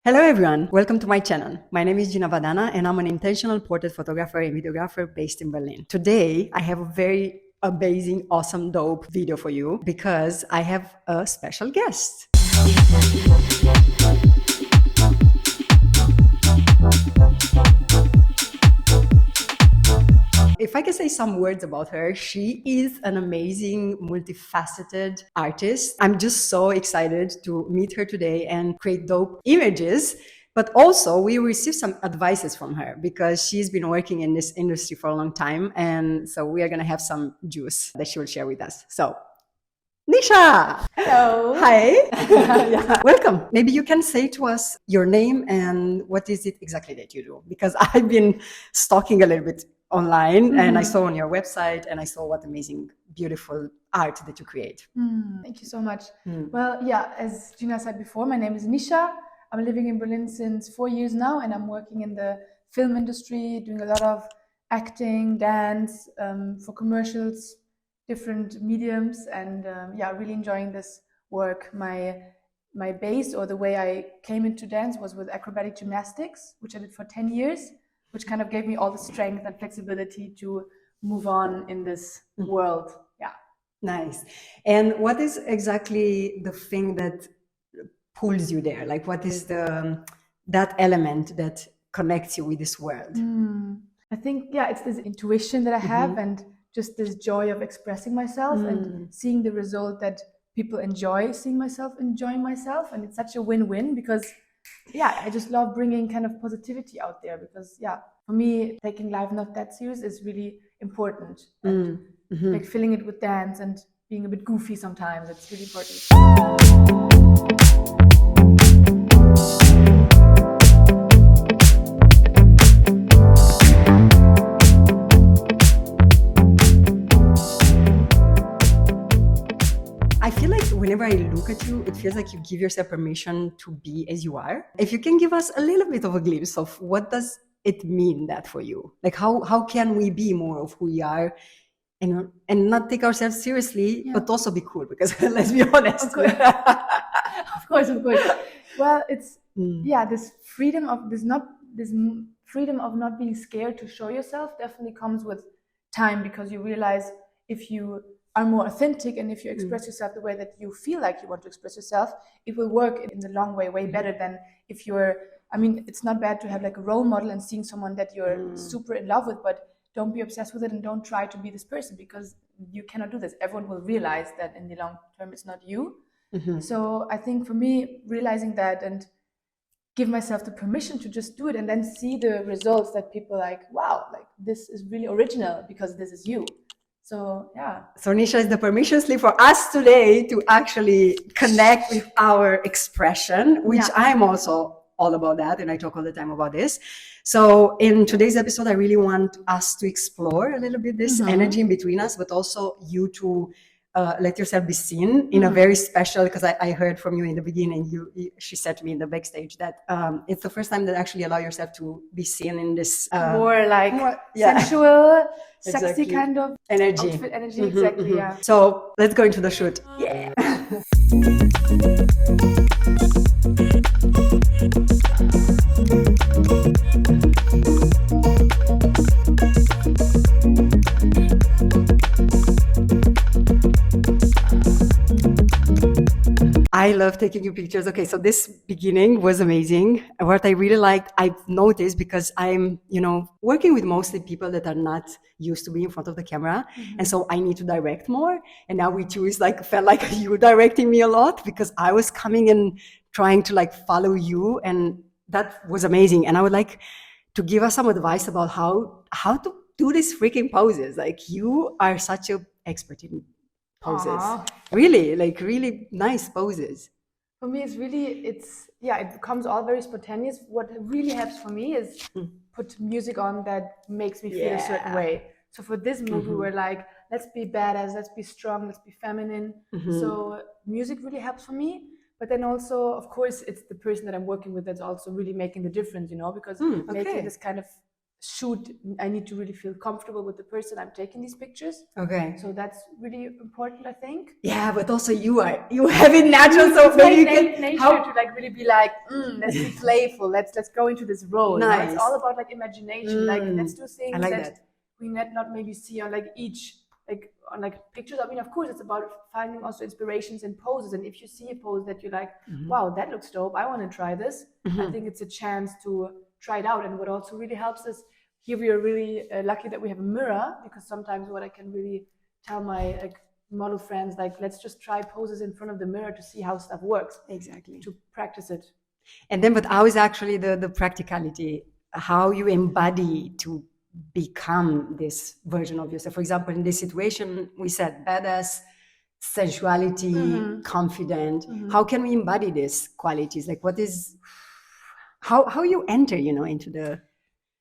Hello everyone, welcome to my channel. My name is Gina Vadana and I'm an intentional portrait photographer and videographer based in Berlin. Today I have a very amazing, awesome, dope video for you because I have a special guest. If I can say some words about her, she is an amazing, multifaceted artist. I'm just so excited to meet her today and create dope images. But also, we received some advices from her because she's been working in this industry for a long time. And so we are going to have some juice that she will share with us. So, Nisha! Hello! Hi! Yeah. Welcome. Maybe you can say to us your name and what is it exactly that you do? Because I've been stalking a little bit online and I saw on your website and I saw what amazing, beautiful art that you create. Thank you so much. Well, yeah, as Gina said before, my name is Nisha. I'm living in Berlin since 4 years now and I'm working in the film industry, doing a lot of acting, dance, for commercials, different mediums, and really enjoying this work. My base, or the way I came into dance, was with acrobatic gymnastics, which I did for 10 years, which kind of gave me all the strength and flexibility to move on in this world. Yeah. Nice. And what is exactly the thing that pulls you there? Like, what is that element that connects you with this world? I think, it's this intuition that I have and just this joy of expressing myself and seeing the result that people enjoy seeing myself, enjoying myself. And it's such a win-win because I just love bringing kind of positivity out there because, for me, taking life not that serious is really important. And like filling it with dance and being a bit goofy sometimes, it's really important. I feel like whenever I look at you, it feels like you give yourself permission to be as you are. If you can give us a little bit of a glimpse of what does it mean that for you? Like how can we be more of who we are and not take ourselves seriously, but also be cool? Because let's be honest. Of course. Well, it's this freedom of freedom of not being scared to show yourself definitely comes with time, because you realize if you are more authentic and if you express yourself the way that you feel like you want to express yourself, it will work in the long way better than if you're, it's not bad to have like a role model and seeing someone that you're super in love with, but don't be obsessed with it and don't try to be this person, because you cannot do this. Everyone will realize that in the long term it's not you. So I think for me, realizing that and give myself the permission to just do it and then see the results that people like, wow, like this is really original because this is you. So So Nisha is the permission slip for us today to actually connect with our expression, which I'm also all about that, and I talk all the time about this. So in today's episode, I really want us to explore a little bit this energy in between us, but also you to let yourself be seen in a very special, because I heard from you in the beginning, she said to me in the backstage that it's the first time that actually allow yourself to be seen in this more sensual, sexy exactly. kind of energy. Outfit energy, exactly, yeah. So let's go into the shoot. Yeah. I love taking you pictures. Okay, so this beginning was amazing. What I really liked, I've noticed, because I'm, working with mostly people that are not used to be in front of the camera. And so I need to direct more. And now with you, felt like you were directing me a lot, because I was coming and trying to follow you. And that was amazing. And I would like to give us some advice about how to do these freaking poses. Like, you are such an expert in poses. Really, really nice poses. For me, it becomes all very spontaneous. What really helps for me is put music on that makes me feel a certain way. So for this movie, we're like, let's be badass, let's be strong, let's be feminine. So music really helps for me. But then also, of course, it's the person that I'm working with that's also really making the difference, because making this kind of shoot, I need to really feel comfortable with the person I'm taking these pictures. Okay. So that's really important, I think. Yeah, but also you have it natural, so it's maybe like you can nature to like really be like, let's be playful. Let's go into this role. Nice. You know? It's all about like imagination. Like let's do things that we not maybe see on like on like pictures. I mean, of course, it's about finding also inspirations and poses. And if you see a pose that you're like, wow, that looks dope, I want to try this. I think it's a chance to try it out. And what also really helps is here we are really lucky that we have a mirror, because sometimes what I can really tell my like model friends, like, let's just try poses in front of the mirror to see how stuff works. Exactly. To practice it. And then, but how is actually the practicality, how you embody to become this version of yourself? For example, in this situation, we said badass, sensuality, confident. How can we embody these qualities? Like, what is, how you enter, into the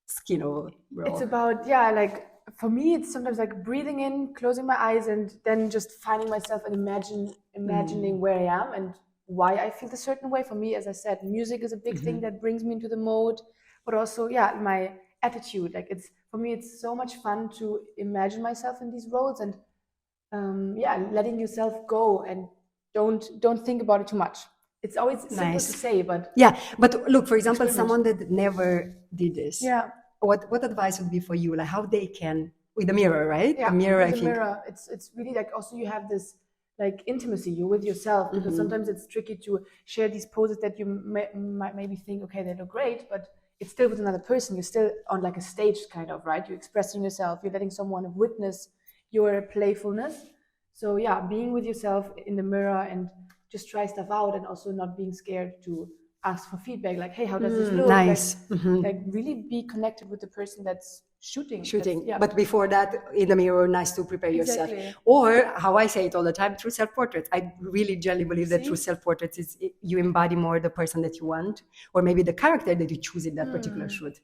skin of a role? It's about, like, for me, it's sometimes like breathing in, closing my eyes, and then just finding myself and imagining where I am and why I feel a certain way. For me, as I said, music is a big thing that brings me into the mode, but also, my attitude. Like, for me, it's so much fun to imagine myself in these roles and, letting yourself go and don't think about it too much. It's always simple to say, but but look, for example, someone that never did this. Yeah. What advice would be for you? Like how they can with the mirror, right? Yeah, the mirror. With the mirror, it's really like also you have this like intimacy you with yourself, because sometimes it's tricky to share these poses that you might maybe think, okay, they look great, but it's still with another person. You're still on like a stage, kind of, right? You're expressing yourself. You're letting someone witness your playfulness. So being with yourself in the mirror and just try stuff out, and also not being scared to ask for feedback, like, hey, how does this look? Nice. Like really be connected with the person that's shooting. But before that, in the mirror, nice to prepare yourself. Exactly. Or how I say it all the time, through self-portraits. I really genuinely believe that through self-portraits is you embody more the person that you want, or maybe the character that you choose in that particular shoot.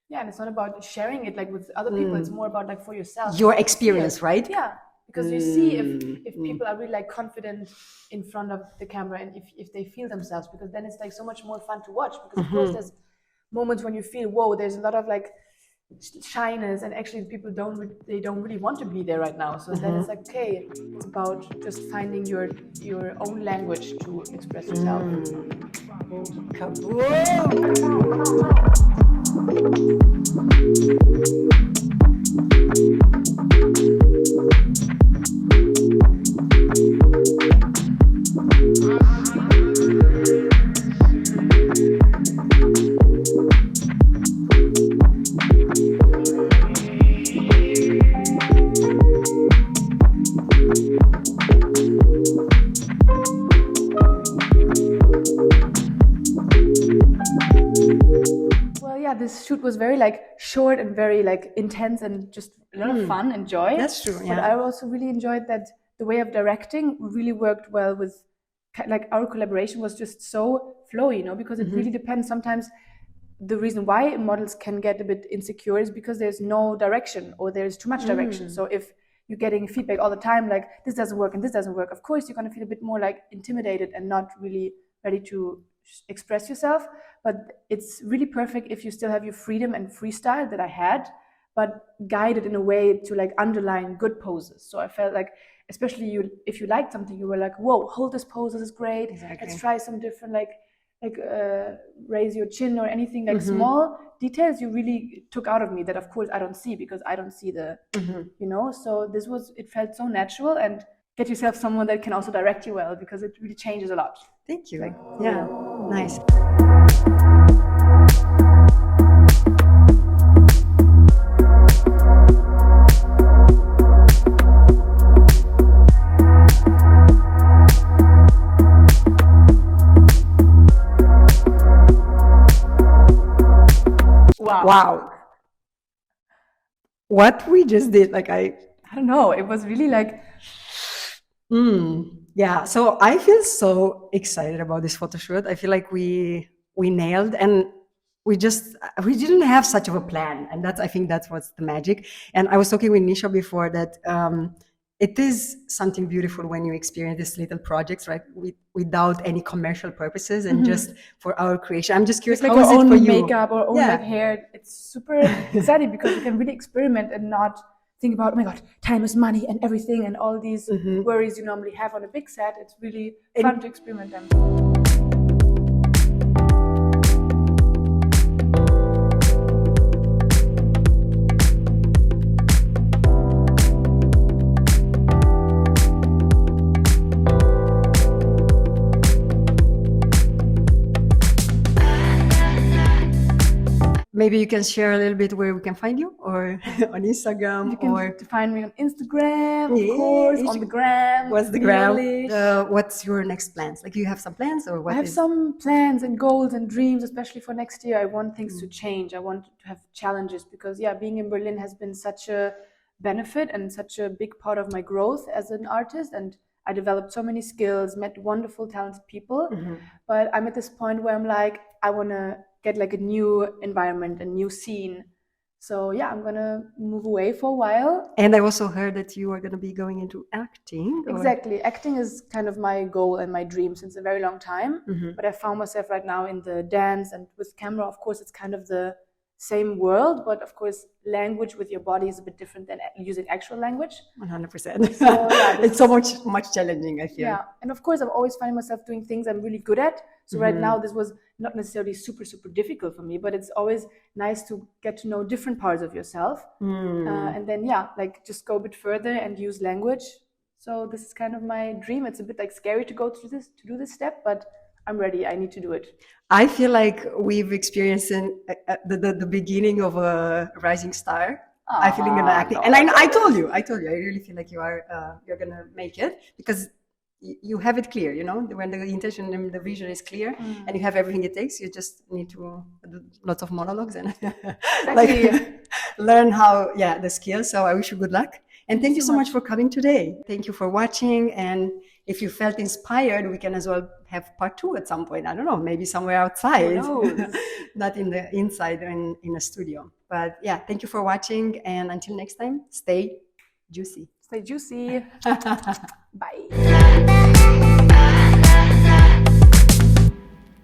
Yeah, and it's not about sharing it like with other people. It's more about like for yourself. Your experience, right? Yeah. Because you see if people are really like confident in front of the camera, and if they feel themselves, because then it's like so much more fun to watch, because of course there's moments when you feel, whoa, there's a lot of like shyness, and actually people don't really want to be there right now. So then it's like, okay, it's about just finding your own language to express yourself. This shoot was very like short and very like intense and just a lot of fun and joy. That's true. But I also really enjoyed that the way of directing really worked well with like our collaboration was just so flowy, because it really depends. Sometimes the reason why models can get a bit insecure is because there's no direction, or there's too much direction. So if you're getting feedback all the time, like this doesn't work and this doesn't work, of course you're going to feel a bit more like intimidated and not really ready to express yourself. But it's really perfect if you still have your freedom and freestyle that I had, but guided in a way to like underline good poses. So I felt like, especially if you liked something, you were like, whoa, hold this pose, this is great. Exactly. Let's try some different like raise your chin or anything, like small details you really took out of me that of course I don't see, because I don't see the so it felt so natural. And get yourself someone that can also direct you well, because it really changes a lot. Thank you. Like, nice. Wow. What we just did, like I don't know, it was really like yeah, so I feel so excited about this photo shoot. I feel like we nailed, and we didn't have such of a plan, and I think that's what's the magic. And I was talking with Nisha before that it is something beautiful when you experience these little projects, right? Without any commercial purposes and just for our creation. I'm just curious, like how is our it for own you? makeup, our own like hair. It's super exciting because you can really experiment and not think about, oh my God, time is money and everything and all these worries you normally have on a big set. It's really fun to experiment them. Maybe you can share a little bit where we can find you, or on Instagram, you can find me on Instagram, of course, on the gram. What's the gram? What's your next plans? Like, you have some plans, or what? I have some plans and goals and dreams, especially for next year. I want things to change. I want to have challenges because, being in Berlin has been such a benefit and such a big part of my growth as an artist. And I developed so many skills, met wonderful, talented people. But I'm at this point where I'm like, I want to get like a new environment, a new scene. So I'm gonna move away for a while. And I also heard that you are gonna be going into acting. Exactly, acting is kind of my goal and my dream since a very long time. But I found myself right now in the dance and with camera. Of course, it's kind of the same world, but of course, language with your body is a bit different than using actual language. 100%. So, it's so much challenging, I feel. Yeah, and of course, I'm always finding myself doing things I'm really good at. So right now, this was not necessarily super difficult for me, but it's always nice to get to know different parts of yourself, and then like just go a bit further and use language. So this is kind of my dream. It's a bit like scary to go through this, to do this step, but I'm ready. I need to do it. I feel like we've experienced the beginning of a rising star. I feel in acting, and I told you, I really feel like you're gonna make it because you have it clear, when the intention and the vision is clear, and you have everything it takes. You just need to do lots of monologues and like learn how the skills. So I wish you good luck, and thank you so much for coming today. Thank you for watching, and if you felt inspired, we can as well have part 2 at some point. I don't know, maybe somewhere outside, not in the inside in a studio. But thank you for watching, and until next time, stay juicy. Stay juicy. Bye.